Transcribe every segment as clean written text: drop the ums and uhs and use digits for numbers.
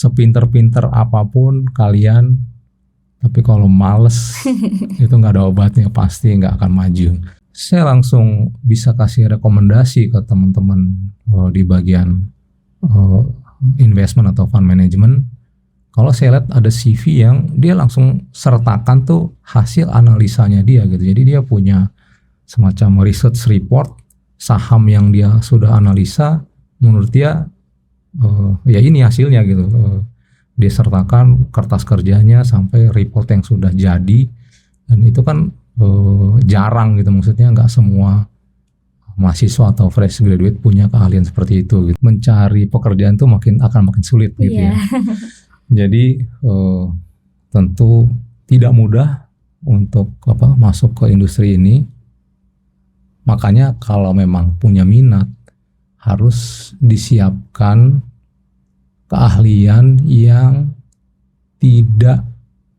sepinter-pinter apapun kalian, tapi kalau males itu nggak ada obatnya, pasti nggak akan maju. Saya langsung bisa kasih rekomendasi ke teman-teman di bagian investment atau fund management. Kalau saya lihat ada CV yang dia langsung sertakan tuh hasil analisanya dia gitu. Jadi dia punya semacam research report saham yang dia sudah analisa, menurut dia ya ini hasilnya gitu. Dia sertakan kertas kerjanya sampai report yang sudah jadi, dan itu kan jarang gitu, maksudnya nggak semua mahasiswa atau fresh graduate punya keahlian seperti itu gitu. Mencari pekerjaan tuh akan makin sulit gitu ya. Jadi tentu tidak mudah untuk masuk ke industri ini. Makanya kalau memang punya minat, harus disiapkan keahlian yang tidak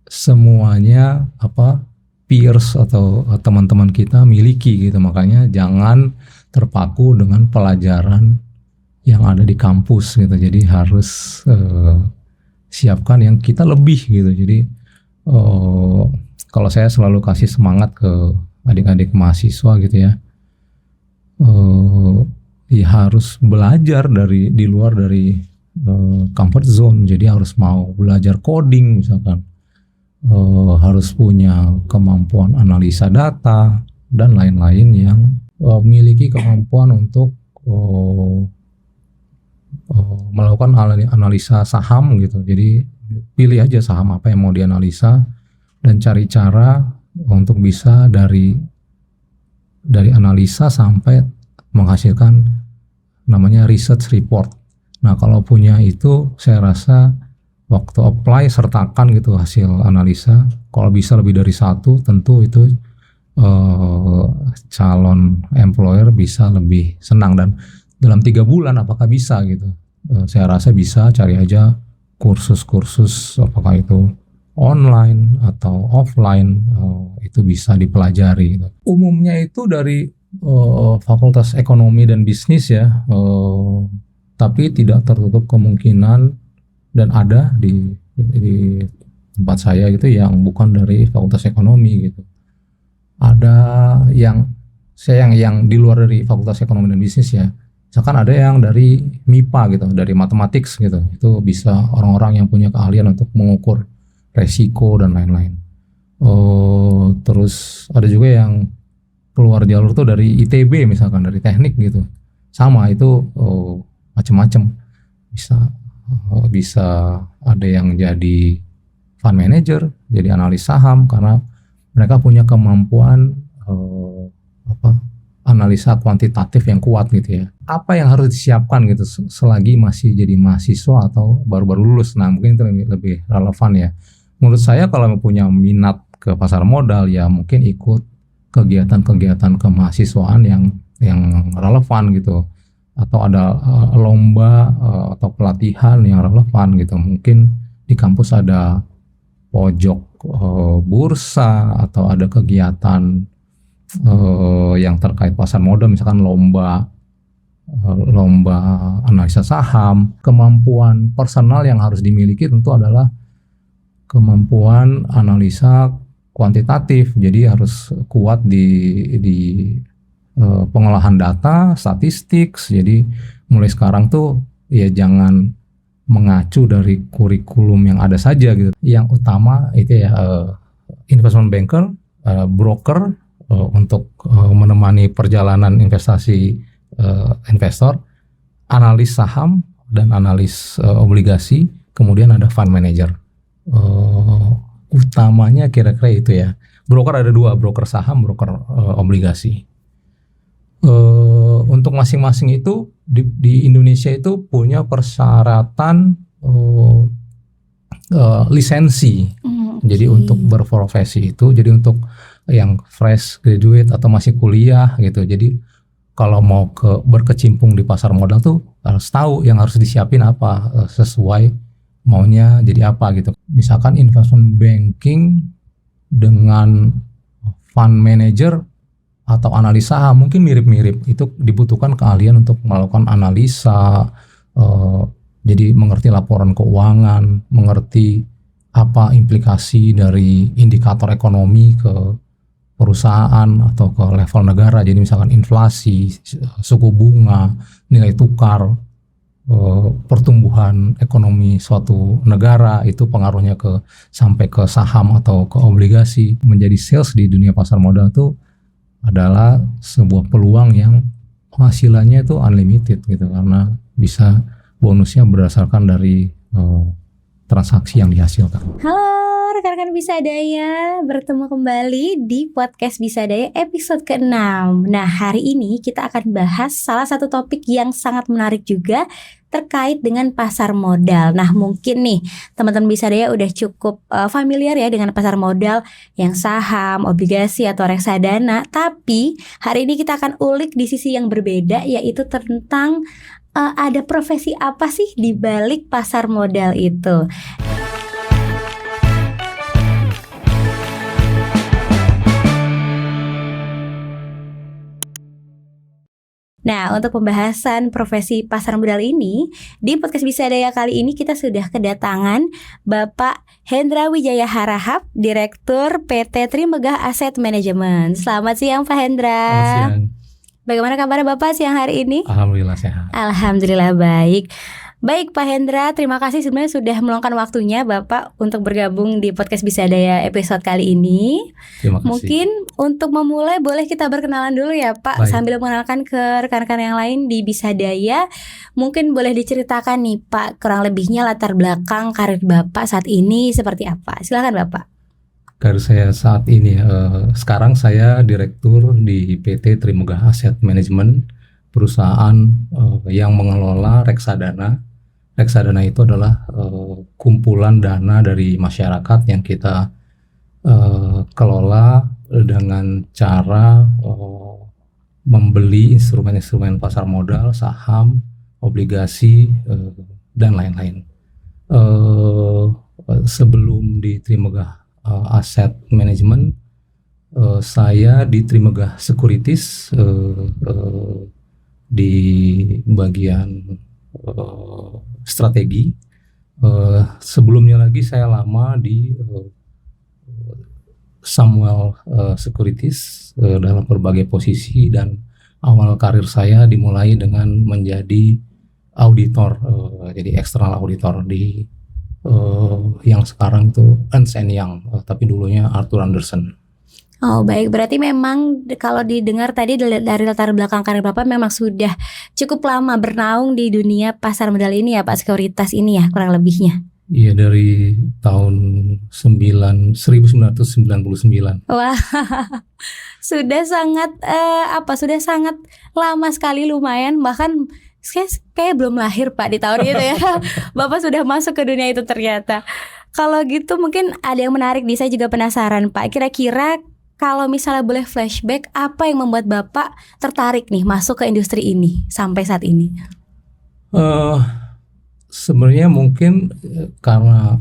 semuanya peers atau teman-teman kita miliki gitu. Makanya jangan terpaku dengan pelajaran yang ada di kampus gitu. Jadi harus siapkan yang kita lebih gitu. Jadi kalau saya selalu kasih semangat ke adik-adik mahasiswa gitu ya, ya harus belajar di luar dari comfort zone. Jadi harus mau belajar coding misalkan, harus punya kemampuan analisa data dan lain-lain, yang memiliki kemampuan untuk melakukan analisa saham gitu. Jadi pilih aja saham apa yang mau dianalisa dan cari cara untuk bisa dari analisa sampai menghasilkan namanya research report. Nah kalau punya itu, saya rasa waktu apply sertakan gitu hasil analisa. Kalau bisa lebih dari satu, tentu itu calon employer bisa lebih senang. Dan dalam 3 bulan apakah bisa gitu? Saya rasa bisa. Cari aja kursus-kursus, apakah itu online atau offline, itu bisa dipelajari gitu. Umumnya itu dari Fakultas Ekonomi dan Bisnis ya, tapi tidak tertutup kemungkinan dan ada di tempat saya gitu yang bukan dari Fakultas Ekonomi gitu. Ada yang di luar dari Fakultas Ekonomi dan Bisnis ya. Misalkan ada yang dari MIPA gitu, dari Mathematics gitu. Itu bisa orang-orang yang punya keahlian untuk mengukur resiko dan lain-lain. Terus ada juga yang keluar jalur tuh dari ITB misalkan, dari teknik gitu. Sama itu macam-macam. Bisa ada yang jadi fund manager, jadi analis saham, karena mereka punya kemampuan analisa kuantitatif yang kuat gitu ya. Apa yang harus disiapkan gitu selagi masih jadi mahasiswa atau baru-baru lulus? Nah mungkin itu lebih relevan ya. Menurut saya kalau punya minat ke pasar modal ya mungkin ikut kegiatan-kegiatan kemahasiswaan yang relevan gitu. Atau ada lomba atau pelatihan yang relevan gitu. Mungkin di kampus ada pojok bursa atau ada kegiatan yang terkait pasar modal, misalkan lomba analisa saham. Kemampuan personal yang harus dimiliki tentu adalah kemampuan analisa kuantitatif. Jadi harus kuat di pengolahan data, statistik. Jadi mulai sekarang tuh ya jangan mengacu dari kurikulum yang ada saja gitu. Yang utama itu ya investment banker, broker untuk menemani perjalanan investasi investor, analis saham dan analis obligasi, kemudian ada fund manager. Utamanya kira-kira itu ya. Broker ada 2, broker saham, broker obligasi. Untuk masing-masing itu di Indonesia itu punya persyaratan lisensi. Jadi untuk berprofesi itu, jadi untuk yang fresh graduate atau masih kuliah gitu. Jadi kalau mau berkecimpung di pasar modal tuh harus tahu yang harus disiapin apa, sesuai maunya jadi apa gitu. Misalkan investment banking dengan fund manager atau analisa mungkin mirip-mirip. Itu dibutuhkan keahlian untuk melakukan analisa Jadi mengerti laporan keuangan, mengerti apa implikasi dari indikator ekonomi ke perusahaan atau ke level negara. Jadi misalkan inflasi, suku bunga, nilai tukar, pertumbuhan ekonomi suatu negara itu pengaruhnya sampai ke saham atau ke obligasi. Menjadi sales di dunia pasar modal itu adalah sebuah peluang yang penghasilannya itu unlimited gitu, karena bisa bonusnya berdasarkan dari transaksi yang dihasilkan. Halo rekan-rekan Bisadaya, bertemu kembali di podcast Bisadaya episode ke-6. Nah, hari ini kita akan bahas salah satu topik yang sangat menarik juga terkait dengan pasar modal. Nah, mungkin nih teman-teman Bisadaya udah cukup familiar ya dengan pasar modal yang saham, obligasi atau reksadana. Tapi hari ini kita akan ulik di sisi yang berbeda, yaitu tentang ada profesi apa sih di balik pasar modal itu. Nah, untuk pembahasan profesi pasar modal ini, di podcast Bisadaya kali ini kita sudah kedatangan Bapak Hendra Wijaya Harahap, Direktur PT Trimegah Asset Management. Selamat siang Pak Hendra. Selamat siang. Bagaimana kabar Bapak siang hari ini? Alhamdulillah sehat. Alhamdulillah baik. Baik Pak Hendra, terima kasih sebenarnya sudah meluangkan waktunya Bapak untuk bergabung di podcast Bisadaya episode kali ini. Terima kasih. Mungkin untuk memulai boleh kita berkenalan dulu ya Pak. Baik. Sambil mengenalkan ke rekan-rekan yang lain di Bisadaya. Mungkin boleh diceritakan nih Pak, kurang lebihnya latar belakang karir Bapak saat ini seperti apa. Silakan Bapak. Karir saya saat ini, sekarang saya direktur di PT Trimegah Asset Management, perusahaan yang mengelola reksadana. Reksadana itu adalah kumpulan dana dari masyarakat yang kita kelola dengan cara membeli instrumen-instrumen pasar modal, saham, obligasi, dan lain-lain. Sebelum di Trimegah Asset Management, saya di Trimegah Securities di bagian strategi. Sebelumnya lagi saya lama di Samuel Securities dalam berbagai posisi, dan awal karir saya dimulai dengan menjadi auditor, jadi eksternal auditor di yang sekarang itu Ernst & Young, tapi dulunya Arthur Andersen. Oh baik, berarti memang kalau didengar tadi dari latar belakang karir Bapak memang sudah cukup lama bernaung di dunia pasar modal ini ya Pak, sekuritas ini ya kurang lebihnya. Iya, dari tahun 1999. Wah, sudah sangat sudah sangat lama sekali, lumayan, bahkan kayak belum lahir Pak di tahun itu ya. Bapak sudah masuk ke dunia itu ternyata. Kalau gitu mungkin ada yang menarik nih, saya juga penasaran Pak. Kira-kira kalau misalnya boleh flashback, apa yang membuat Bapak tertarik nih masuk ke industri ini sampai saat ini? Sebenarnya mungkin karena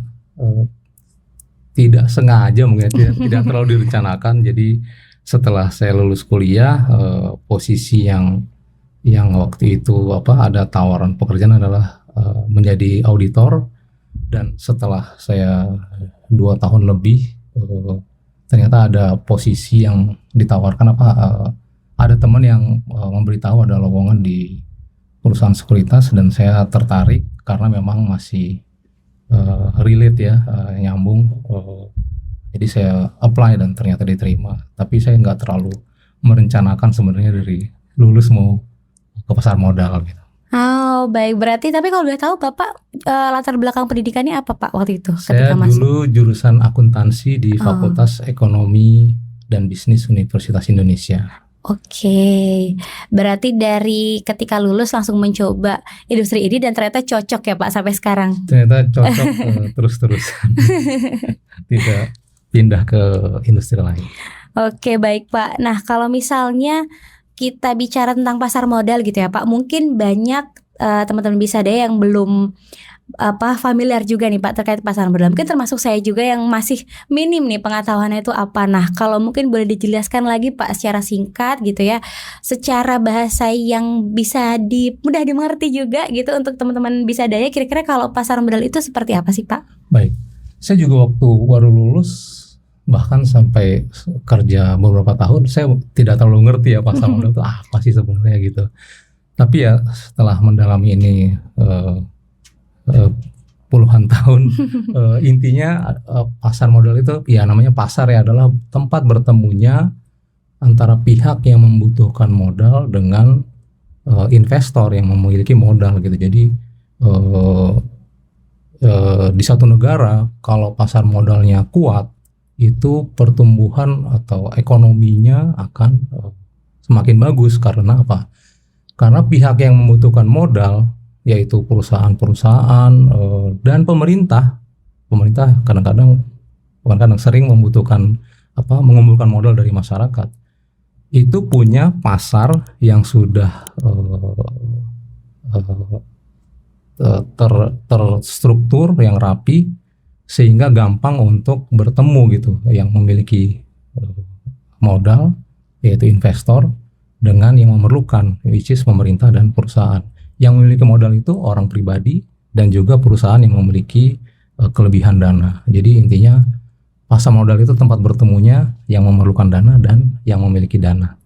tidak sengaja, mungkin tidak terlalu direncanakan. Jadi setelah saya lulus kuliah, posisi yang waktu itu ada tawaran pekerjaan adalah menjadi auditor. Dan setelah saya 2 tahun lebih, ternyata ada posisi yang ditawarkan, ada teman yang memberitahu ada lowongan di perusahaan sekuritas, dan saya tertarik karena memang masih relate ya, nyambung. Jadi saya apply dan ternyata diterima. Tapi saya nggak terlalu merencanakan sebenarnya dari lulus mau ke pasar modal gitu. Oh baik, berarti tapi kalau udah tahu Bapak latar belakang pendidikannya apa Pak waktu itu? Saya dulu jurusan akuntansi di Fakultas Ekonomi dan Bisnis Universitas Indonesia. Oke, berarti dari ketika lulus langsung mencoba industri ini dan ternyata cocok ya Pak sampai sekarang? Ternyata cocok terus-terusan, tidak pindah ke industri lain. Oke baik Pak, nah kalau misalnya kita bicara tentang pasar modal gitu ya Pak, mungkin banyak teman-teman Bisadaya yang belum familiar juga nih Pak terkait pasar modal. Mungkin termasuk saya juga yang masih minim nih pengetahuannya itu apa. Nah, kalau mungkin boleh dijelaskan lagi Pak secara singkat gitu ya, secara bahasa yang bisa mudah dimengerti juga gitu untuk teman-teman bisa daya. Kira-kira kalau pasar modal itu seperti apa sih Pak? Baik, saya juga waktu baru lulus bahkan sampai kerja beberapa tahun saya tidak terlalu ngerti ya pasar modal itu apa sih sebenarnya gitu. Tapi ya setelah mendalami ini puluhan tahun, intinya pasar modal itu ya namanya pasar ya adalah tempat bertemunya antara pihak yang membutuhkan modal dengan investor yang memiliki modal gitu. Jadi di satu negara kalau pasar modalnya kuat itu pertumbuhan atau ekonominya akan semakin bagus. Karena apa? Karena pihak yang membutuhkan modal yaitu perusahaan-perusahaan dan pemerintah kadang-kadang sering membutuhkan mengumpulkan modal dari masyarakat, itu punya pasar yang sudah terstruktur yang rapi sehingga gampang untuk bertemu gitu yang memiliki modal yaitu investor dengan yang memerlukan, which is pemerintah dan perusahaan. Yang memiliki modal itu orang pribadi dan juga perusahaan yang memiliki kelebihan dana. Jadi intinya pasar modal itu tempat bertemunya yang memerlukan dana dan yang memiliki dana.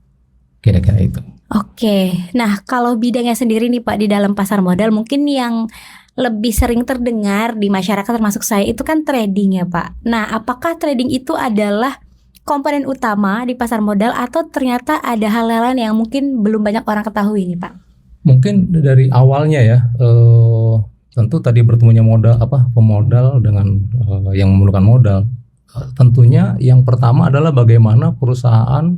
Kira-kira itu. Oke, nah kalau bidangnya sendiri nih Pak di dalam pasar modal mungkin yang lebih sering terdengar di masyarakat termasuk saya itu kan trading ya Pak. Nah, apakah trading itu adalah komponen utama di pasar modal atau ternyata ada hal lain yang mungkin belum banyak orang ketahui nih Pak? Mungkin dari awalnya ya, tentu tadi bertemunya pemodal dengan yang memerlukan modal. Tentunya yang pertama adalah bagaimana perusahaan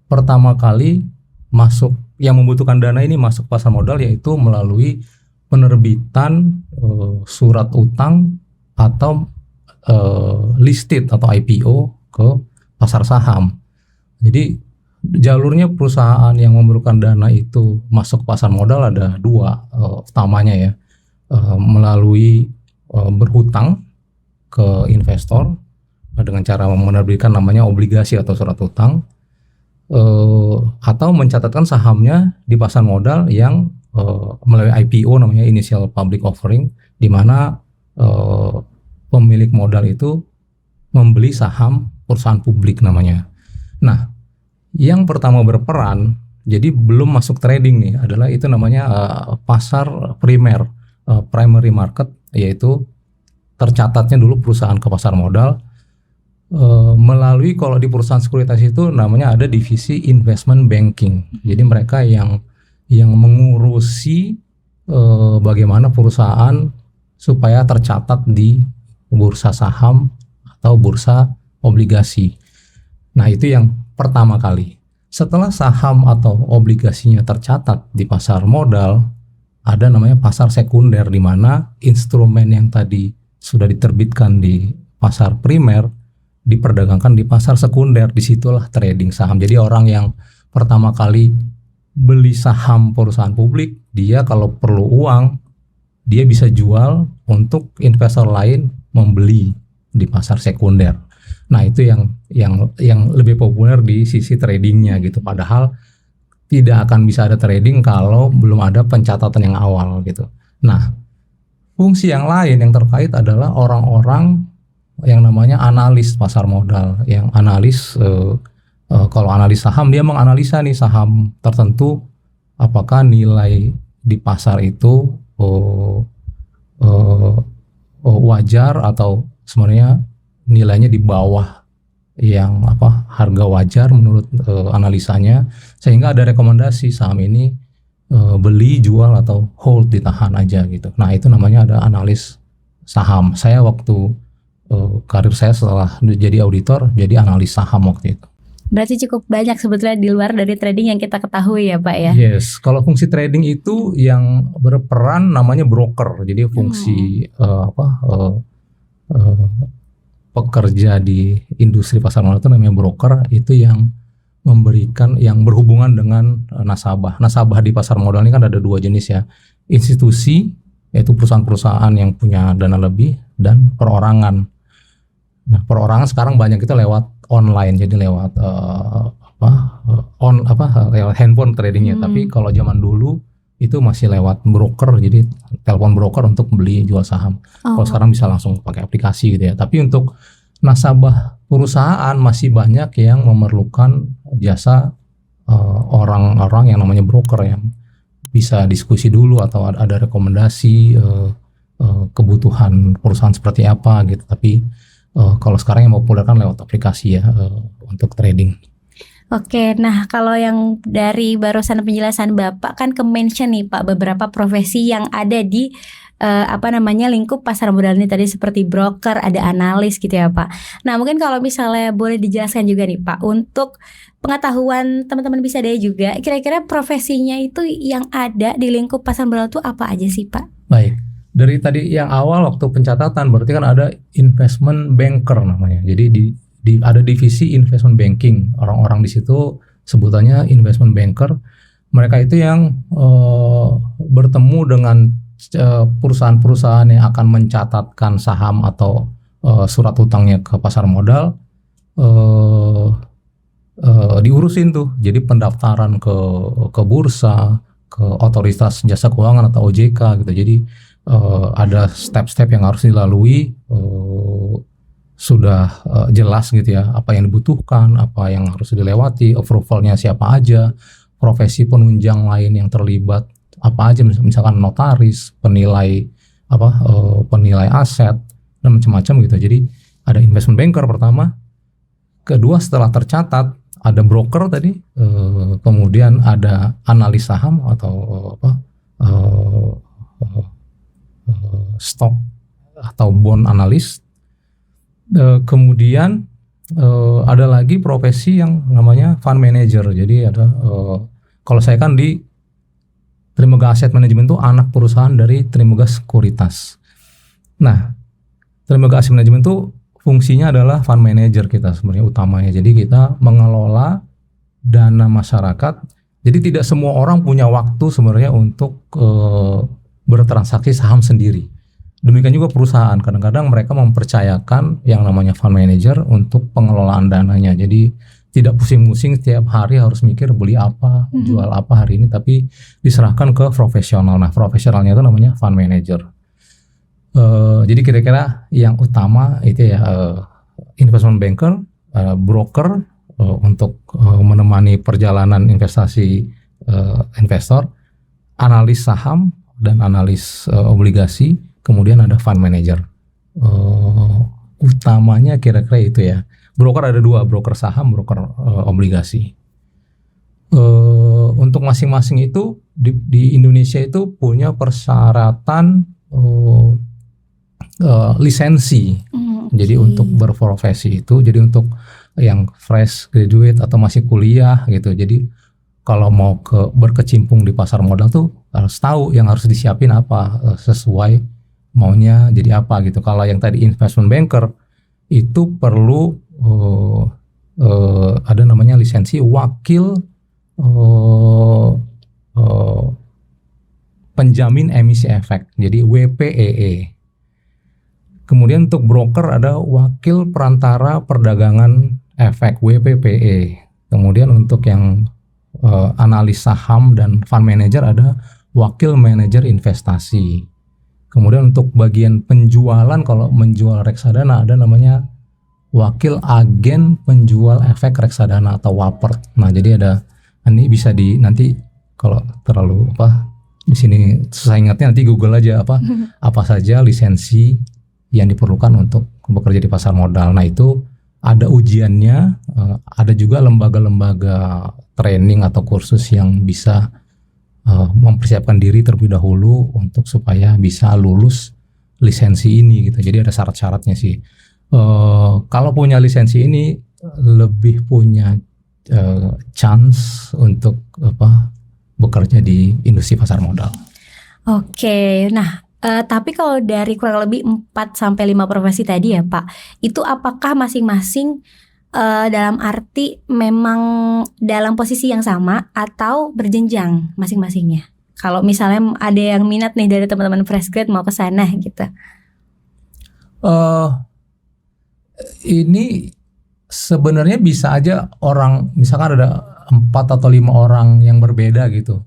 pertama kali masuk yang membutuhkan dana ini masuk pasar modal, yaitu melalui penerbitan surat utang atau listed atau IPO ke pasar saham. Jadi jalurnya perusahaan yang memerlukan dana itu masuk pasar modal ada dua utamanya ya, melalui berhutang ke investor dengan cara menerbitkan namanya obligasi atau surat utang, atau mencatatkan sahamnya di pasar modal yang melalui IPO namanya initial public offering, di mana pemilik modal itu membeli saham perusahaan publik namanya. Nah, yang pertama berperan, jadi belum masuk trading nih, adalah itu namanya pasar primer, primary market, yaitu tercatatnya dulu perusahaan ke pasar modal melalui, kalau di perusahaan sekuritas itu namanya ada divisi investment banking. Jadi mereka yang mengurusi bagaimana perusahaan supaya tercatat di bursa saham atau bursa obligasi. Nah, itu yang pertama kali. Setelah saham atau obligasinya tercatat di pasar modal, ada namanya pasar sekunder, di mana instrumen yang tadi sudah diterbitkan di pasar primer diperdagangkan di pasar sekunder. Disitulah trading saham. Jadi orang yang pertama kali beli saham perusahaan publik, dia kalau perlu uang, dia bisa jual untuk investor lain membeli di pasar sekunder. Nah, itu yang lebih populer di sisi tradingnya gitu. Padahal tidak akan bisa ada trading kalau belum ada pencatatan yang awal gitu. Nah, fungsi yang lain yang terkait adalah orang-orang yang namanya analis pasar modal. Yang analis, kalau analis saham dia menganalisa nih saham tertentu, apakah nilai di pasar itu wajar atau sebenarnya nilainya di bawah yang harga wajar menurut analisanya, sehingga ada rekomendasi saham ini beli, jual, atau hold, ditahan aja gitu. Nah, itu namanya ada analis saham. Saya waktu karir saya setelah jadi auditor jadi analis saham waktu itu. Berarti cukup banyak sebetulnya di luar dari trading yang kita ketahui ya Pak ya. Yes, kalau fungsi trading itu yang berperan namanya broker. Jadi fungsi pekerja di industri pasar modal itu namanya broker, itu yang memberikan, yang berhubungan dengan nasabah. Nasabah di pasar modal ini kan ada dua jenis ya, institusi yaitu perusahaan-perusahaan yang punya dana lebih dan perorangan. Nah, perorangan sekarang banyak itu lewat online, jadi lewat lewat handphone tradingnya. Tapi kalau zaman dulu itu masih lewat broker, jadi telepon broker untuk beli jual saham. Kalau sekarang bisa langsung pakai aplikasi gitu ya. Tapi untuk nasabah perusahaan masih banyak yang memerlukan jasa orang-orang yang namanya broker, yang bisa diskusi dulu atau ada rekomendasi kebutuhan perusahaan seperti apa gitu. Tapi kalau sekarang yang populer kan lewat aplikasi ya untuk trading. Oke, nah kalau yang dari barusan penjelasan Bapak kan ke-mention nih Pak beberapa profesi yang ada di lingkup pasar modal ini tadi, seperti broker, ada analis gitu ya Pak. Nah mungkin kalau misalnya boleh dijelaskan juga nih Pak, untuk pengetahuan teman-teman Bisa Daya juga, kira-kira profesinya itu yang ada di lingkup pasar modal itu apa aja sih Pak? Baik, dari tadi yang awal waktu pencatatan berarti kan ada investment banker namanya. Jadi ada divisi investment banking, orang-orang di situ sebutannya investment banker. Mereka itu yang bertemu dengan perusahaan-perusahaan yang akan mencatatkan saham atau surat utangnya ke pasar modal, diurusin tuh. Jadi pendaftaran ke bursa, ke otoritas jasa keuangan atau OJK gitu. Jadi ada step-step yang harus dilalui, sudah jelas gitu ya, apa yang dibutuhkan, apa yang harus dilewati, approvalnya siapa aja, profesi penunjang lain yang terlibat apa aja, misalkan notaris, penilai penilai aset dan macam-macam gitu. Jadi ada investment banker pertama, kedua setelah tercatat ada broker tadi, kemudian ada analis saham atau stock atau bond analis. Kemudian ada lagi profesi yang namanya fund manager. Jadi ada kalau saya kan di Trimegah Asset Management itu anak perusahaan dari Trimegah Sekuritas. Nah, Trimegah Asset Management itu fungsinya adalah fund manager kita sebenarnya utamanya. Jadi kita mengelola dana masyarakat. Jadi tidak semua orang punya waktu sebenarnya untuk bertransaksi saham sendiri. Demikian juga perusahaan, kadang-kadang mereka mempercayakan yang namanya fund manager untuk pengelolaan dananya. Jadi tidak pusing-pusing setiap hari harus mikir beli apa, jual apa hari ini, tapi diserahkan ke profesional. Nah, profesionalnya itu namanya fund manager. Jadi kira-kira yang utama itu ya, investment banker, broker untuk menemani perjalanan investasi investor, analis saham dan analis obligasi, kemudian ada fund manager. Utamanya kira-kira itu ya. Broker ada dua, broker saham, broker obligasi. Untuk masing-masing itu di Indonesia itu punya persyaratan lisensi. Jadi untuk berprofesi itu, jadi untuk yang fresh graduate atau masih kuliah gitu. Jadi kalau mau berkecimpung di pasar modal tuh harus tahu yang harus disiapin apa, sesuai maunya jadi apa gitu. Kalau yang tadi investment banker itu perlu ada namanya lisensi wakil penjamin emisi efek, jadi WPEE. Kemudian untuk broker ada wakil perantara perdagangan efek, WPPE. Kemudian untuk yang analis saham dan fund manager ada wakil manajer investasi. Kemudian untuk bagian penjualan, kalau menjual reksadana ada namanya wakil agen penjual efek reksadana atau WAPER. Nah, jadi ada, ini bisa nanti kalau terlalu di sini susah ingatnya, nanti Google aja apa saja lisensi yang diperlukan untuk bekerja di pasar modal. Nah, itu ada ujiannya, ada juga lembaga-lembaga training atau kursus yang bisa mempersiapkan diri terlebih dahulu untuk supaya bisa lulus lisensi ini gitu. Jadi ada syarat-syaratnya sih. Kalau punya lisensi ini lebih punya chance untuk bekerja di industri pasar modal. Oke, nah tapi kalau dari kurang lebih 4-5 profesi tadi ya Pak, itu apakah masing-masing dalam arti memang dalam posisi yang sama atau berjenjang masing-masingnya Kalau misalnya ada yang minat nih dari teman-teman fresh grad mau ke sana gitu. Ini sebenarnya bisa aja orang, misalkan ada 4 atau 5 orang yang berbeda gitu,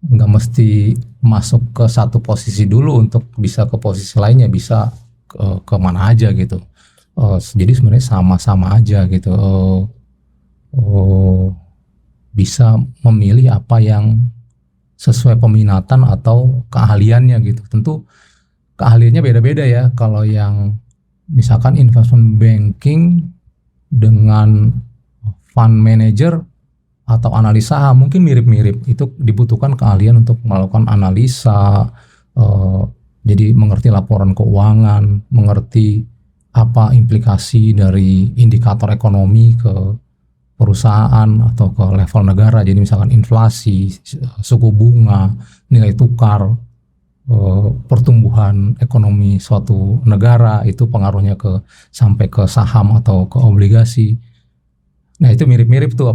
nggak mesti masuk ke satu posisi dulu untuk bisa ke posisi lainnya, bisa ke mana aja gitu. Jadi sebenarnya sama-sama aja gitu. Bisa memilih apa yang sesuai peminatan atau keahliannya gitu. Tentu keahliannya beda-beda ya. Kalau yang misalkan investment banking dengan fund manager atau analisa saham mungkin mirip-mirip. Itu dibutuhkan keahlian untuk melakukan analisa, jadi mengerti laporan keuangan, mengerti apa implikasi dari indikator ekonomi ke perusahaan atau ke level negara. Jadi misalkan inflasi, suku bunga, nilai tukar, pertumbuhan ekonomi suatu negara itu pengaruhnya sampai ke saham atau ke obligasi. Nah itu mirip-mirip tuh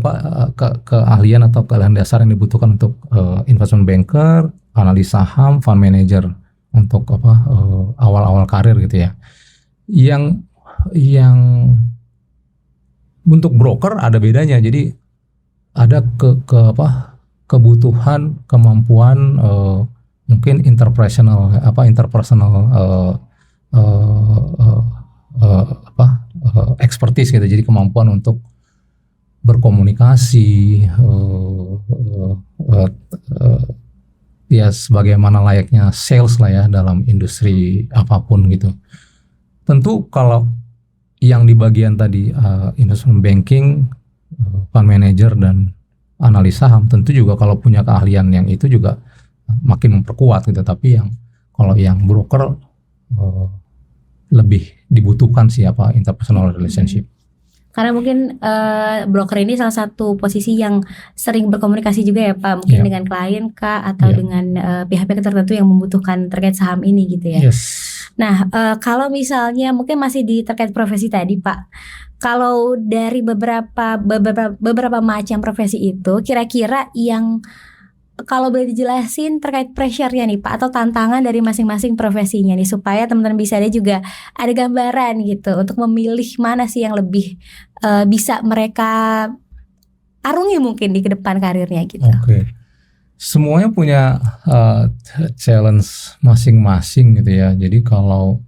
keahlian atau keahlian dasar yang dibutuhkan untuk investment banker, analis saham, fund manager untuk awal-awal karir gitu ya. Yang untuk broker ada bedanya. Jadi ada kebutuhan, kemampuan mungkin interpersonal expertise gitu. Jadi kemampuan untuk berkomunikasi, ya sebagaimana layaknya sales lah ya dalam industri apapun gitu. Tentu kalau yang di bagian tadi investment banking, fund manager dan analis saham, tentu juga kalau punya keahlian yang itu juga makin memperkuat gitu. Tapi kalau yang broker lebih dibutuhkan siapa interpersonal relationship. Karena mungkin broker ini salah satu posisi yang sering berkomunikasi juga ya Pak, mungkin dengan klien kah atau dengan pihak-pihak tertentu yang membutuhkan terkait saham ini gitu ya. Yes. Nah kalau misalnya mungkin masih di terkait profesi tadi Pak, kalau dari beberapa macam profesi itu kira-kira yang kalau boleh dijelasin terkait pressure-nya nih Pak atau tantangan dari masing-masing profesinya nih supaya teman-teman bisa ada juga ada gambaran gitu untuk memilih mana sih yang lebih bisa mereka arungi mungkin di ke depan karirnya gitu. Oke. Semuanya punya challenge masing-masing gitu ya. Jadi kalau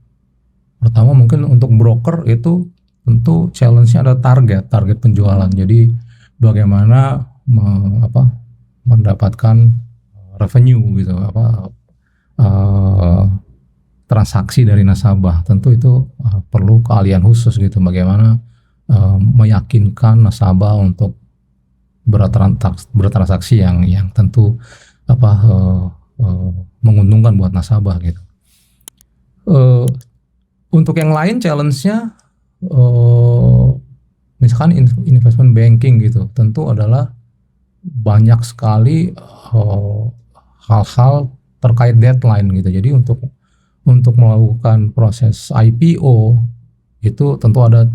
pertama mungkin untuk broker itu tentu challenge-nya ada target penjualan. Jadi bagaimana mendapatkan revenue gitu, transaksi dari nasabah. Tentu itu perlu keahlian khusus gitu, bagaimana meyakinkan nasabah untuk bertransaksi yang tentu menguntungkan buat nasabah gitu. Untuk yang lain challenge-nya misalkan investment banking gitu, tentu adalah banyak sekali hal-hal terkait deadline gitu. Jadi untuk melakukan proses IPO itu tentu ada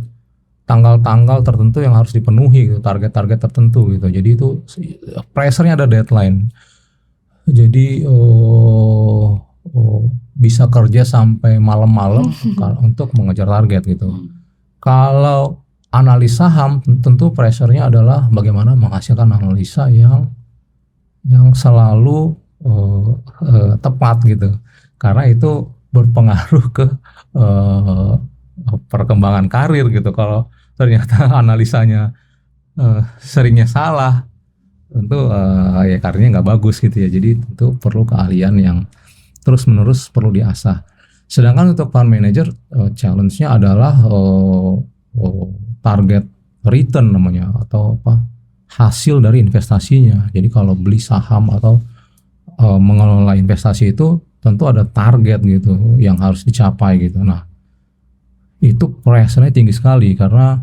tanggal-tanggal tertentu yang harus dipenuhi gitu, target-target tertentu gitu. Jadi itu pressure-nya ada deadline. Jadi bisa kerja sampai malam-malam untuk mengejar target gitu. Kalau analis saham tentu pressure-nya adalah bagaimana menghasilkan analisa yang selalu tepat gitu, karena itu berpengaruh ke perkembangan karir gitu. Kalau ternyata analisanya seringnya salah, tentu ya karirnya nggak bagus gitu ya. Jadi tentu perlu keahlian yang terus-menerus perlu diasah. Sedangkan untuk fund manager challenge-nya adalah target return namanya, atau hasil dari investasinya. Jadi kalau beli saham atau mengelola investasi itu tentu ada target gitu yang harus dicapai gitu. Nah itu pressure-nya tinggi sekali karena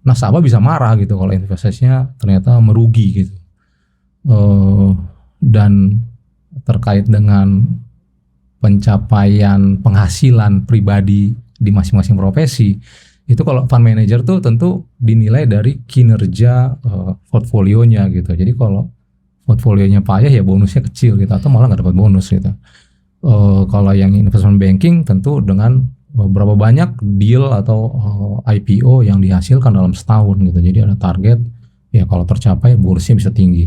nasabah bisa marah gitu kalau investasinya ternyata merugi gitu. Dan terkait dengan pencapaian penghasilan pribadi di masing-masing profesi Itu kalau fund manager tuh tentu dinilai dari kinerja portfolionya gitu. Jadi kalau portfolionya payah ya bonusnya kecil gitu, atau malah nggak dapat bonus gitu. Kalau yang investment banking tentu dengan berapa banyak deal atau IPO yang dihasilkan dalam setahun gitu. Jadi ada target, ya kalau tercapai bonusnya bisa tinggi.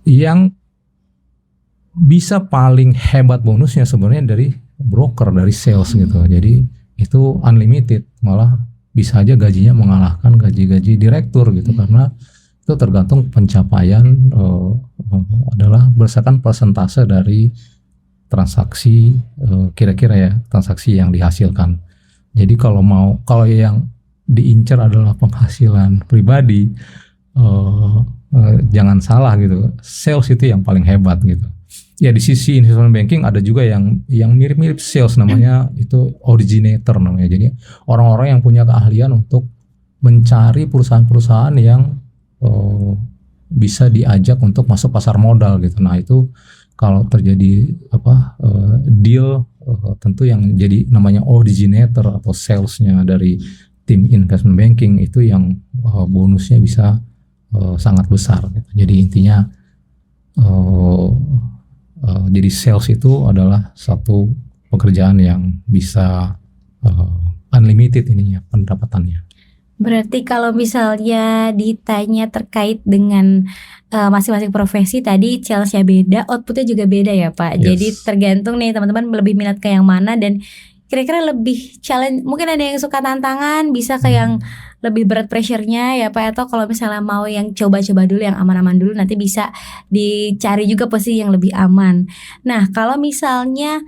Yang bisa paling hebat bonusnya sebenarnya dari broker, dari sales gitu. Jadi itu unlimited, malah bisa aja gajinya mengalahkan gaji-gaji direktur gitu, karena itu tergantung pencapaian adalah berdasarkan persentase dari transaksi, kira-kira ya transaksi yang dihasilkan. Jadi kalau yang diincar adalah penghasilan pribadi, jangan salah gitu, sales itu yang paling hebat gitu. Ya di sisi investment banking ada juga yang mirip-mirip sales, namanya itu originator namanya. Jadi orang-orang yang punya keahlian untuk mencari perusahaan-perusahaan yang bisa diajak untuk masuk pasar modal gitu. Nah itu kalau terjadi deal, tentu yang jadi namanya originator atau salesnya dari tim investment banking itu yang bonusnya bisa sangat besar gitu. Jadi intinya jadi sales itu adalah satu pekerjaan yang bisa unlimited ininya pendapatannya. Berarti kalau misalnya ditanya terkait dengan masing-masing profesi tadi, salesnya beda, outputnya juga beda ya Pak. Yes. Jadi tergantung nih teman-teman lebih minat ke yang mana, dan kira-kira lebih challenge, mungkin ada yang suka tantangan, bisa ke yang lebih berat pressure-nya ya Pak, atau kalau misalnya mau yang coba-coba dulu, yang aman-aman dulu, nanti bisa dicari juga posisi yang lebih aman. Nah kalau misalnya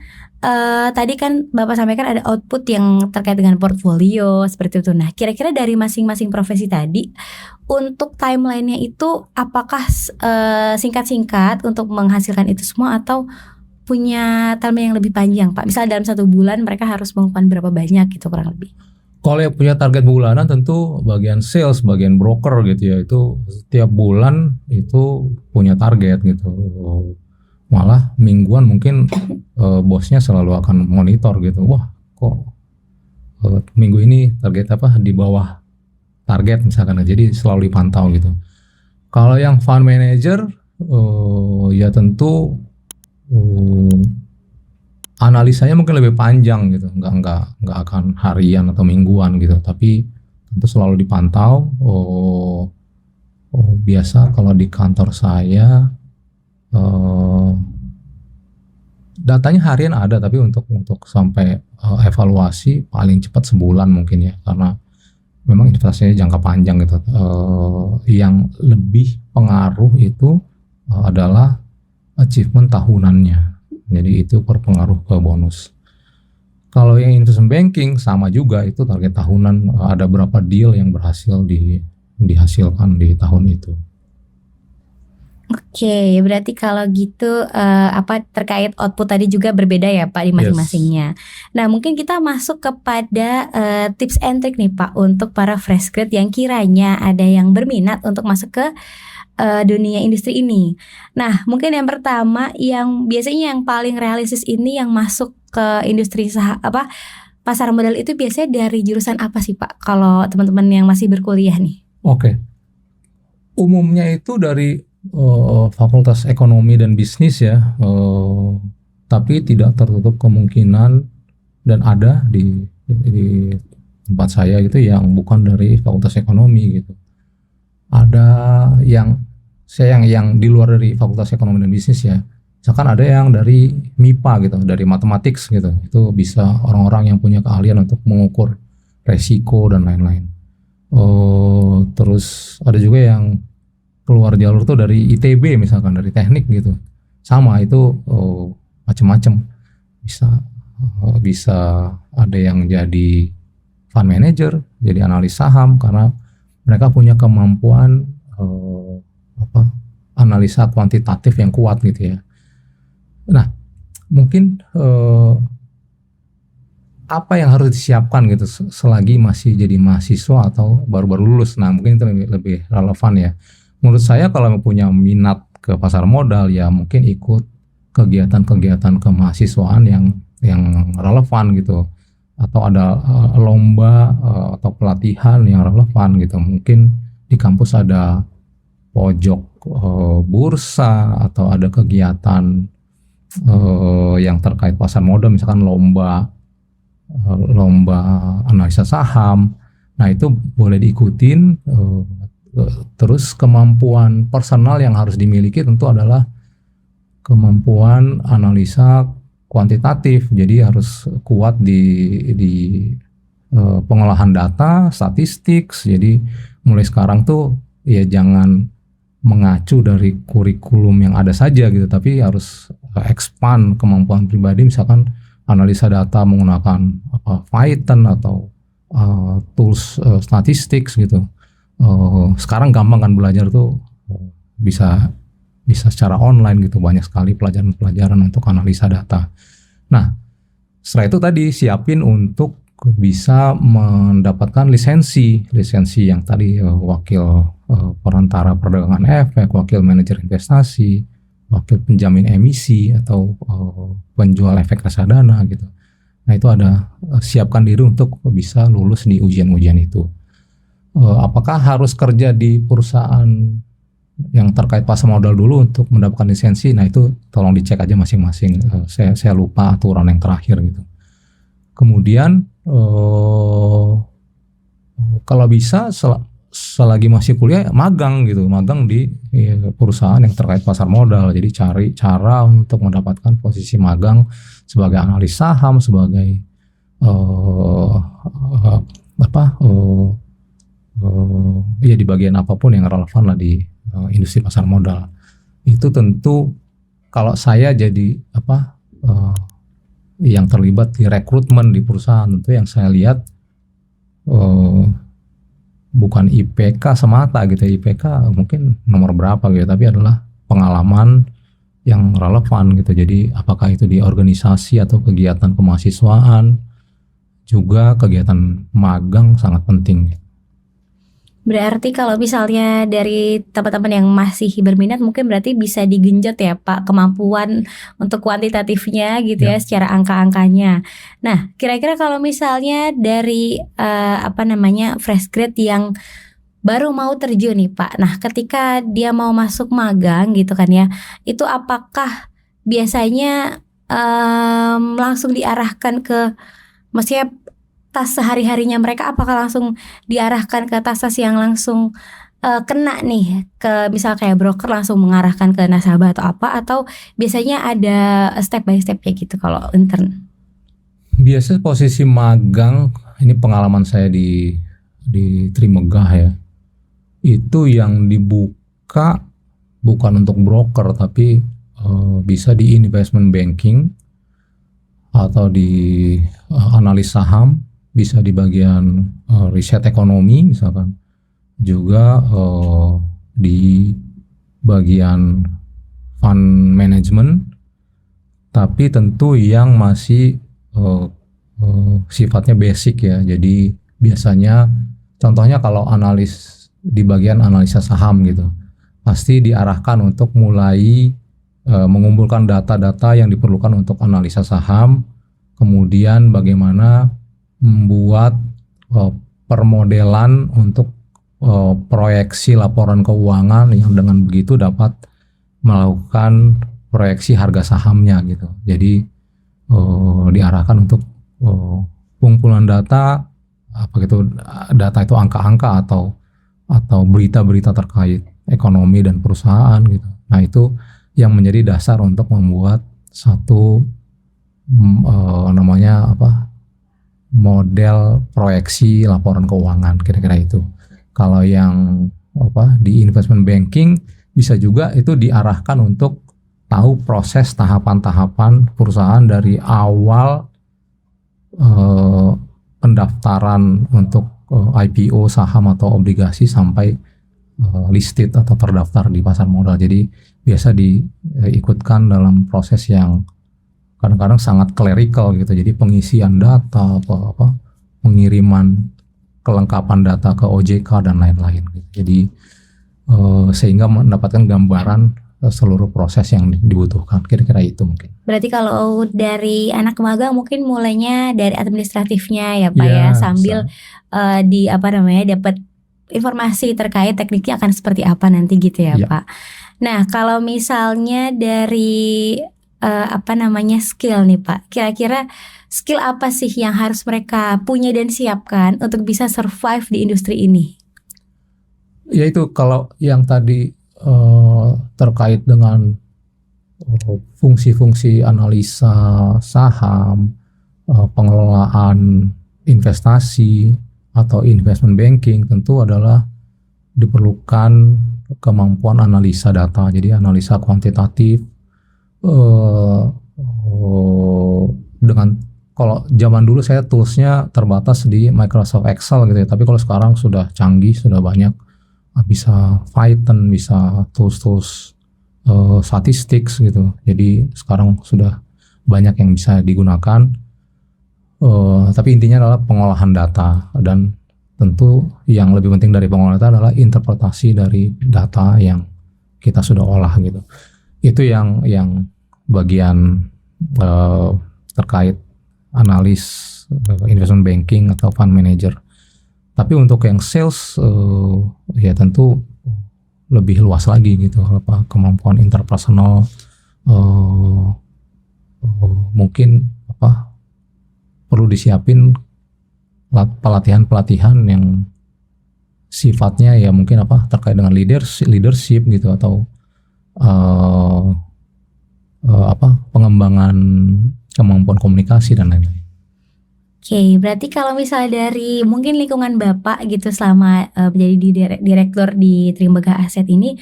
tadi kan Bapak sampaikan ada output yang terkait dengan portfolio seperti itu. Nah kira-kira dari masing-masing profesi tadi, untuk timelinenya itu apakah singkat-singkat untuk menghasilkan itu semua, atau punya timeline yang lebih panjang Pak? Misal dalam 1 bulan mereka harus melakukan berapa banyak gitu kurang lebih. Kalau yang punya target bulanan tentu bagian sales, bagian broker gitu ya, itu setiap bulan itu punya target gitu. Malah mingguan mungkin bosnya selalu akan monitor gitu. Wah kok minggu ini target apa di bawah target misalkan, jadi selalu dipantau gitu. Kalau yang fund manager ya tentu analisanya mungkin lebih panjang gitu, nggak akan harian atau mingguan gitu, tapi tentu selalu dipantau. Biasa kalau di kantor saya datanya harian ada, tapi untuk sampai evaluasi paling cepat sebulan mungkin ya, karena memang investasinya jangka panjang gitu. Yang lebih pengaruh itu adalah achievement tahunannya. Jadi itu berpengaruh ke bonus. Kalau yang investment banking sama juga, itu target tahunan, ada berapa deal yang berhasil dihasilkan di tahun itu. Oke, berarti kalau gitu terkait output tadi juga berbeda ya Pak di masing-masingnya. Nah mungkin kita masuk kepada tips and trick nih Pak untuk para fresh grad yang kiranya ada yang berminat untuk masuk ke dunia industri ini. Nah mungkin yang pertama, yang biasanya yang paling realistis ini yang masuk ke industri pasar modal itu biasanya dari jurusan apa sih Pak, kalau teman-teman yang masih berkuliah nih? Oke. Umumnya itu dari Fakultas Ekonomi dan Bisnis ya, tapi tidak tertutup kemungkinan dan ada di tempat saya gitu yang bukan dari Fakultas Ekonomi gitu. Ada yang di luar dari Fakultas Ekonomi dan Bisnis ya. Misalkan ada yang dari MIPA gitu, dari matematik gitu. Itu bisa orang-orang yang punya keahlian untuk mengukur resiko dan lain-lain. Terus ada juga yang keluar jalur tuh dari ITB misalkan, dari teknik gitu. Sama itu macam-macam. Bisa ada yang jadi fund manager, jadi analis saham, karena mereka punya kemampuan analisa kuantitatif yang kuat gitu ya. Nah, mungkin apa yang harus disiapkan gitu selagi masih jadi mahasiswa atau baru-baru lulus. Nah, mungkin itu lebih relevan ya. Menurut saya kalau punya minat ke pasar modal ya mungkin ikut kegiatan-kegiatan kemahasiswaan yang relevan gitu. atau ada lomba atau pelatihan yang relevan gitu. Mungkin di kampus ada pojok bursa atau ada kegiatan yang terkait pasar modal, misalkan lomba analisa saham. Nah itu boleh diikutin. Terus kemampuan personal yang harus dimiliki tentu adalah kemampuan analisa kuantitatif. Jadi harus kuat di pengolahan data, statistik. Jadi mulai sekarang tuh ya jangan mengacu dari kurikulum yang ada saja gitu, tapi harus expand kemampuan pribadi, misalkan analisa data menggunakan Python atau tools statistik gitu. Sekarang gampang kan belajar tuh, bisa secara online gitu, banyak sekali pelajaran-pelajaran untuk analisa data. Nah, setelah itu tadi siapin untuk bisa mendapatkan lisensi yang tadi wakil perantara perdagangan efek, wakil manajer investasi, wakil penjamin emisi, atau penjual efek reksadana gitu. Nah itu ada, siapkan diri untuk bisa lulus di ujian-ujian itu. Apakah harus kerja di perusahaan yang terkait pasar modal dulu untuk mendapatkan lisensi? Nah itu tolong dicek aja masing-masing. Saya lupa aturan yang terakhir gitu. Kemudian kalau bisa selagi masih kuliah magang gitu, magang di perusahaan yang terkait pasar modal. Jadi cari cara untuk mendapatkan posisi magang sebagai analis saham, sebagai ya di bagian apapun yang relevan lah di industri pasar modal. Itu tentu kalau saya jadi yang terlibat di rekrutmen di perusahaan, tentu yang saya lihat bukan IPK semata gitu. IPK mungkin nomor berapa gitu, tapi adalah pengalaman yang relevan gitu. Jadi apakah itu di organisasi atau kegiatan kemahasiswaan, juga kegiatan magang sangat penting. Berarti kalau misalnya dari teman-teman yang masih berminat, mungkin berarti bisa digenjot ya Pak kemampuan untuk kuantitatifnya gitu ya, secara angka-angkanya. Nah kira-kira kalau misalnya dari fresh grade yang baru mau terjun nih Pak, nah ketika dia mau masuk magang gitu kan ya, itu apakah biasanya langsung diarahkan ke, maksudnya tas sehari-harinya mereka, apakah langsung diarahkan ke tas yang langsung kena nih ke misal kayak broker langsung mengarahkan ke nasabah atau apa, atau biasanya ada step by stepnya gitu kalau intern? Biasa posisi magang, ini pengalaman saya di Trimegah ya, itu yang dibuka bukan untuk broker tapi bisa di investment banking atau di analis saham, bisa di bagian riset ekonomi misalkan, juga di bagian fund management, tapi tentu yang masih sifatnya basic ya. Jadi biasanya contohnya kalau analis di bagian analisa saham gitu, pasti diarahkan untuk mulai mengumpulkan data-data yang diperlukan untuk analisa saham, kemudian bagaimana membuat permodelan untuk proyeksi laporan keuangan yang dengan begitu dapat melakukan proyeksi harga sahamnya gitu. Jadi diarahkan untuk pengumpulan data, data itu angka-angka atau berita-berita terkait ekonomi dan perusahaan gitu. Nah itu yang menjadi dasar untuk membuat satu model proyeksi laporan keuangan, kira-kira itu. Kalau yang di investment banking bisa juga itu diarahkan untuk tahu proses tahapan-tahapan perusahaan dari awal pendaftaran untuk IPO saham atau obligasi sampai listed atau terdaftar di pasar modal. Jadi biasa diikutkan dalam proses yang kadang-kadang sangat clerical gitu. Jadi pengisian data, pengiriman kelengkapan data ke OJK dan lain-lain gitu. Jadi sehingga mendapatkan gambaran seluruh proses yang dibutuhkan. Kira-kira itu mungkin. Berarti kalau dari anak magang mungkin mulainya dari administratifnya ya Pak Ya, ya, sambil dapat informasi terkait tekniknya akan seperti apa nanti gitu ya Ya. Pak. Nah kalau misalnya dari skill nih Pak, kira-kira skill apa sih yang harus mereka punya dan siapkan untuk bisa survive di industri ini? Ya itu kalau yang tadi terkait dengan fungsi-fungsi analisa saham, pengelolaan investasi atau investment banking, tentu adalah diperlukan kemampuan analisa data. Jadi analisa kuantitatif dengan, kalau zaman dulu saya toolsnya terbatas di Microsoft Excel gitu ya, tapi kalau sekarang sudah canggih, sudah banyak, bisa Python, bisa tools-tools statistik gitu. Jadi sekarang sudah banyak yang bisa digunakan. Tapi intinya adalah pengolahan data, dan tentu yang lebih penting dari pengolahan data adalah interpretasi dari data yang kita sudah olah gitu. Itu yang bagian terkait analis investment banking atau fund manager. Tapi untuk yang sales ya tentu lebih luas lagi gitu, kemampuan interpersonal, mungkin perlu disiapin pelatihan yang sifatnya ya mungkin terkait dengan leadership gitu, atau pengembangan kemampuan komunikasi dan lain-lain. Oke, berarti kalau misalnya dari mungkin lingkungan Bapak gitu selama menjadi direktur di Trimegah Asset ini,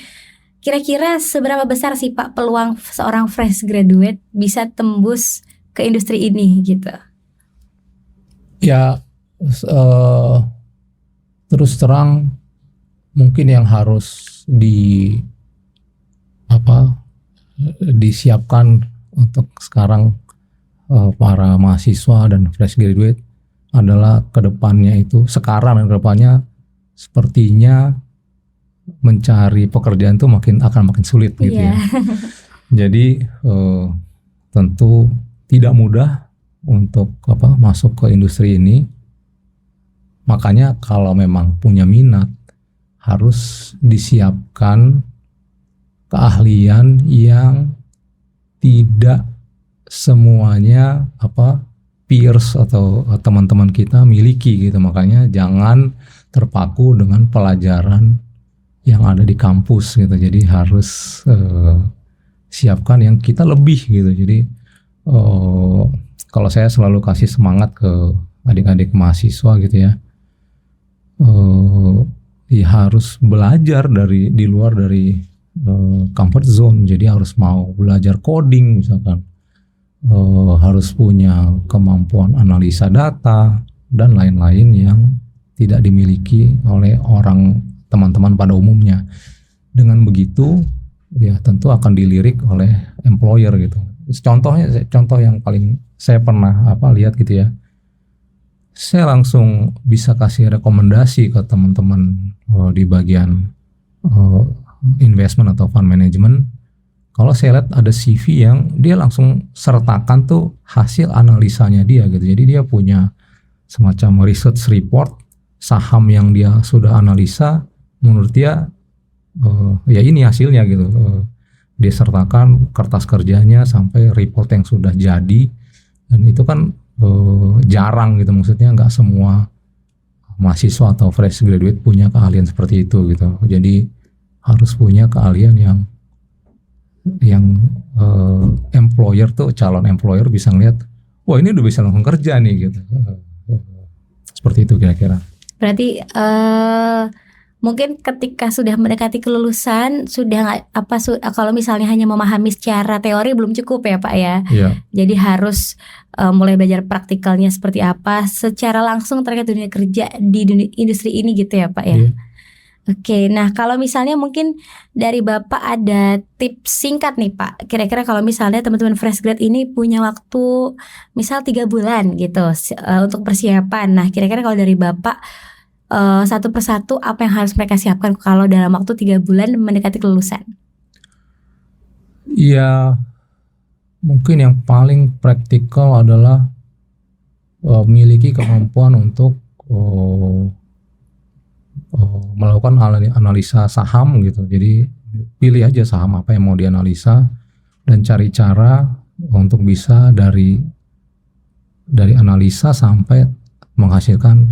kira-kira seberapa besar sih Pak peluang seorang fresh graduate bisa tembus ke industri ini gitu? Ya, terus terang mungkin yang harus disiapkan untuk sekarang para mahasiswa dan fresh graduate adalah kedepannya itu, sekarang dan kedepannya sepertinya mencari pekerjaan itu akan makin sulit gitu ya. Jadi tentu tidak mudah untuk masuk ke industri ini. Makanya kalau memang punya minat, harus disiapkan keahlian yang tidak semuanya peers atau teman-teman kita miliki gitu. Makanya jangan terpaku dengan pelajaran yang ada di kampus gitu. Jadi harus siapkan yang kita lebih gitu. Jadi kalau saya selalu kasih semangat ke adik-adik mahasiswa gitu ya, ya harus belajar di luar dari comfort zone. Jadi harus mau belajar coding misalkan, harus punya kemampuan analisa data dan lain-lain yang tidak dimiliki oleh teman-teman pada umumnya. Dengan begitu ya tentu akan dilirik oleh employer gitu. Contoh yang paling saya pernah lihat gitu ya, saya langsung bisa kasih rekomendasi ke teman-teman di bagian investment atau fund management. Kalau saya lihat ada CV yang dia langsung sertakan tuh hasil analisanya dia gitu. Jadi dia punya semacam research report saham yang dia sudah analisa. Menurut dia ya ini hasilnya gitu. Dia sertakan kertas kerjanya sampai report yang sudah jadi, dan itu kan jarang gitu, maksudnya nggak semua mahasiswa atau fresh graduate punya keahlian seperti itu gitu. Jadi harus punya keahlian yang calon employer bisa ngeliat, wah ini udah bisa langsung kerja nih gitu. Seperti itu kira-kira. Berarti mungkin ketika sudah mendekati kelulusan sudah kalau misalnya hanya memahami secara teori belum cukup ya Pak ya. Yeah. Jadi harus mulai belajar praktikalnya seperti apa secara langsung terkait dunia kerja di industri ini gitu ya Pak ya. Yeah. Oke, nah kalau misalnya mungkin dari Bapak ada tips singkat nih Pak, kira-kira kalau misalnya teman-teman fresh grad ini punya waktu misal 3 bulan gitu untuk persiapan. Nah kira-kira kalau dari Bapak satu persatu apa yang harus mereka siapkan kalau dalam waktu 3 bulan mendekati kelulusan? Ya, mungkin yang paling praktikal adalah memiliki kemampuan untuk melakukan analisa saham gitu. Jadi pilih aja saham apa yang mau dianalisa dan cari cara untuk bisa dari analisa sampai menghasilkan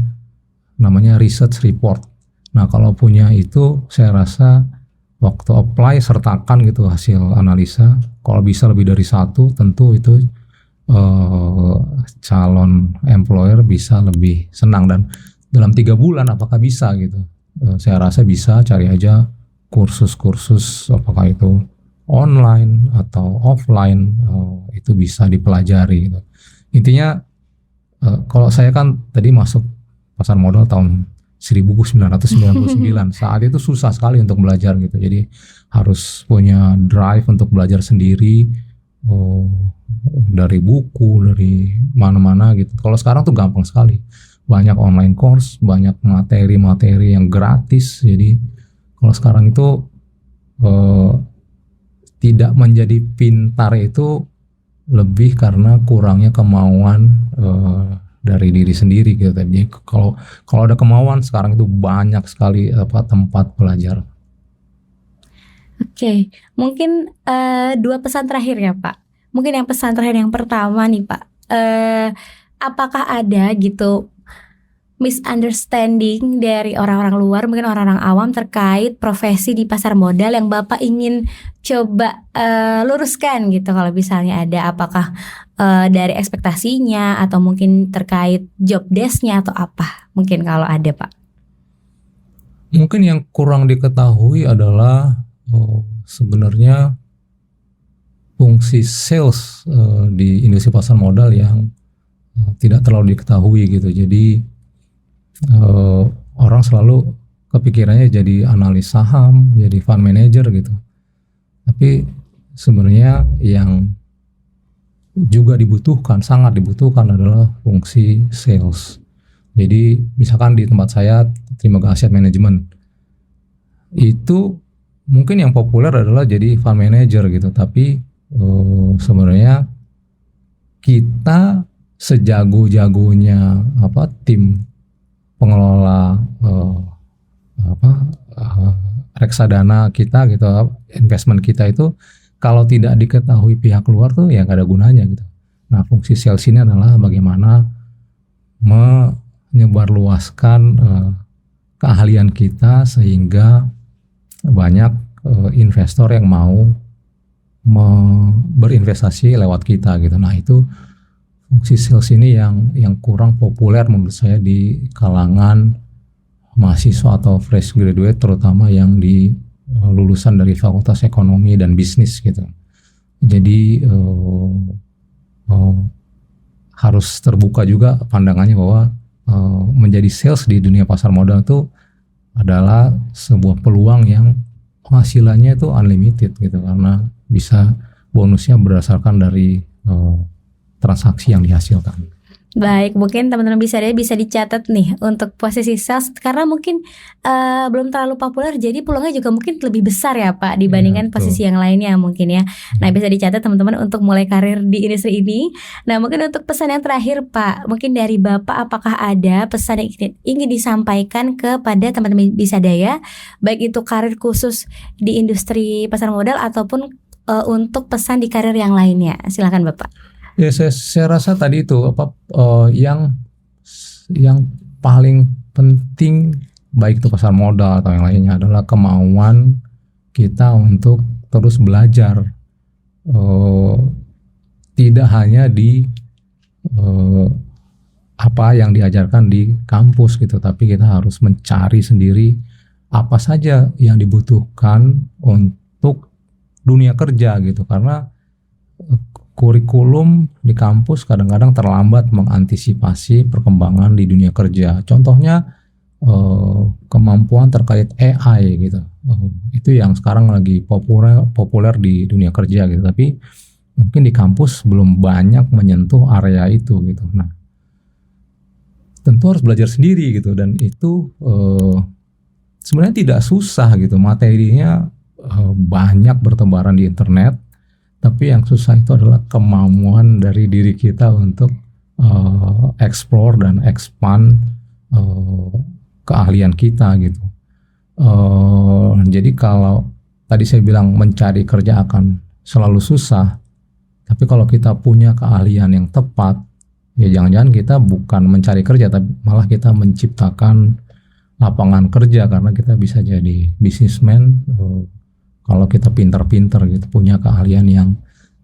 namanya research report. Nah, kalau punya itu saya rasa waktu apply sertakan gitu hasil analisa. Kalau bisa lebih dari satu, tentu itu calon employer bisa lebih senang. Dan dalam 3 bulan apakah bisa gitu? Saya rasa bisa. Cari aja kursus-kursus, apakah itu online atau offline, itu bisa dipelajari gitu. Intinya kalau saya kan tadi masuk pasar modal tahun 1999, saat itu susah sekali untuk belajar gitu. Jadi harus punya drive untuk belajar sendiri, dari buku, dari mana-mana gitu. Kalau sekarang tuh gampang sekali, banyak online course, banyak materi-materi yang gratis. Jadi kalau sekarang itu tidak menjadi pintar itu lebih karena kurangnya kemauan dari diri sendiri gitu. Jadi kalau ada kemauan sekarang itu banyak sekali tempat belajar. Oke, mungkin 2 pesan terakhir ya Pak. Mungkin yang pesan terakhir yang pertama nih Pak, apakah ada gitu misunderstanding dari orang-orang luar, mungkin orang-orang awam terkait profesi di pasar modal yang Bapak ingin coba luruskan gitu, kalau misalnya ada, apakah dari ekspektasinya atau mungkin terkait job desk-nya atau apa, mungkin kalau ada Pak. Mungkin yang kurang diketahui adalah sebenarnya fungsi sales di industri pasar modal yang tidak terlalu diketahui gitu. Jadi orang selalu kepikirannya jadi analis saham, jadi fund manager gitu. Tapi sebenarnya yang juga dibutuhkan, sangat dibutuhkan adalah fungsi sales. Jadi misalkan di tempat saya Trimegah Asset Management, itu mungkin yang populer adalah jadi fund manager gitu. Tapi sebenarnya kita sejago-jagonya tim pengelola reksadana kita gitu, investment kita itu, kalau tidak diketahui pihak luar tuh ya gak ada gunanya gitu. Nah, fungsi sales ini adalah bagaimana menyebarluaskan keahlian kita sehingga banyak investor yang mau berinvestasi lewat kita gitu. Nah, itu fungsi sales ini yang kurang populer menurut saya di kalangan mahasiswa atau fresh graduate, terutama yang di lulusan dari Fakultas Ekonomi dan Bisnis gitu. Jadi harus terbuka juga pandangannya bahwa menjadi sales di dunia pasar modal itu adalah sebuah peluang yang penghasilannya itu unlimited gitu, karena bisa bonusnya berdasarkan dari transaksi yang dihasilkan. Baik, mungkin teman-teman bisa dicatat nih untuk posisi sales, karena mungkin belum terlalu populer, jadi peluangnya juga mungkin lebih besar ya Pak dibandingkan posisi yang lainnya mungkin ya. Nah, bisa dicatat teman-teman untuk mulai karir di industri ini. Nah, mungkin untuk pesan yang terakhir Pak, mungkin dari Bapak, apakah ada pesan yang ingin disampaikan kepada teman-teman Bisadaya, baik itu karir khusus di industri pasar modal ataupun untuk pesan di karir yang lainnya? Silakan Bapak. Ya, saya rasa tadi itu yang paling penting baik itu pasar modal atau yang lainnya adalah kemauan kita untuk terus belajar, tidak hanya di apa yang diajarkan di kampus gitu, tapi kita harus mencari sendiri apa saja yang dibutuhkan untuk dunia kerja gitu, karena kurikulum di kampus kadang-kadang terlambat mengantisipasi perkembangan di dunia kerja. Contohnya kemampuan terkait AI gitu, itu yang sekarang lagi populer di dunia kerja gitu, tapi mungkin di kampus belum banyak menyentuh area itu gitu. Nah, tentu harus belajar sendiri gitu, dan itu sebenarnya tidak susah gitu, materinya banyak bertebaran di internet. tapi yang susah itu adalah kemampuan dari diri kita untuk explore dan expand keahlian kita gitu. Jadi kalau tadi saya bilang mencari kerja akan selalu susah, tapi kalau kita punya keahlian yang tepat, ya jangan-jangan kita bukan mencari kerja, tapi malah kita menciptakan lapangan kerja karena kita bisa jadi businessman. Kalau kita pintar-pintar gitu, punya keahlian yang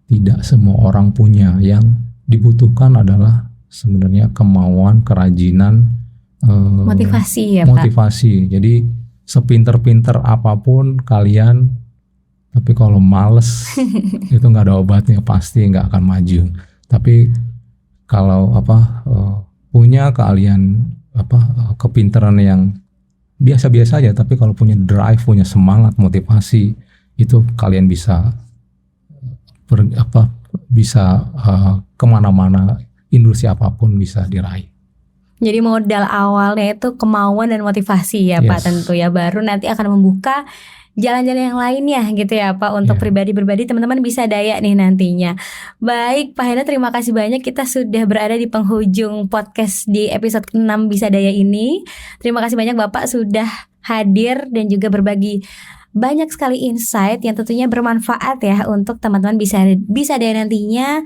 tidak semua orang punya. Yang dibutuhkan adalah sebenarnya kemauan, kerajinan, Motivasi ya Pak. motivasi. Jadi sepinter-pinter apapun kalian, tapi kalau males itu nggak ada obatnya, pasti nggak akan maju. Tapi kalau punya keahlian kepintaran yang biasa-biasa aja, tapi kalau punya drive, punya semangat, motivasi, itu kalian bisa kemana-mana, industri apapun bisa diraih. Jadi modal awalnya itu kemauan dan motivasi ya Pak, Yes. tentu ya, baru nanti akan membuka jalan-jalan yang lainnya gitu ya Pak, untuk Yeah. pribadi-pribadi teman-teman bisa daya nih nantinya. Baik Pak Hendra, terima kasih banyak, kita sudah berada di penghujung podcast di episode ke-6 Bisa Daya ini. Terima kasih banyak Bapak sudah hadir dan juga berbagi banyak sekali insight yang tentunya bermanfaat ya untuk teman-teman bisa daya nantinya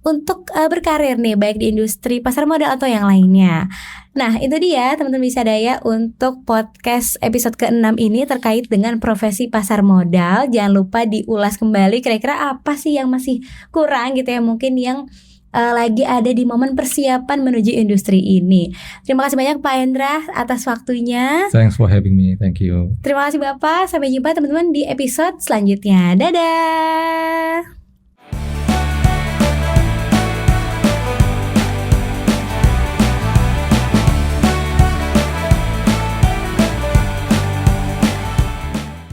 untuk berkarir nih, baik di industri pasar modal atau yang lainnya. Nah itu dia teman-teman bisa daya untuk podcast episode ke-6 ini terkait dengan profesi pasar modal. Jangan lupa diulas kembali kira-kira apa sih yang masih kurang gitu ya, mungkin yang lagi ada di momen persiapan menuju industri ini. Terima kasih banyak Pak Hendra atas waktunya. Thanks for having me. Thank you. Terima kasih Bapak. Sampai jumpa teman-teman di episode selanjutnya. Dadah.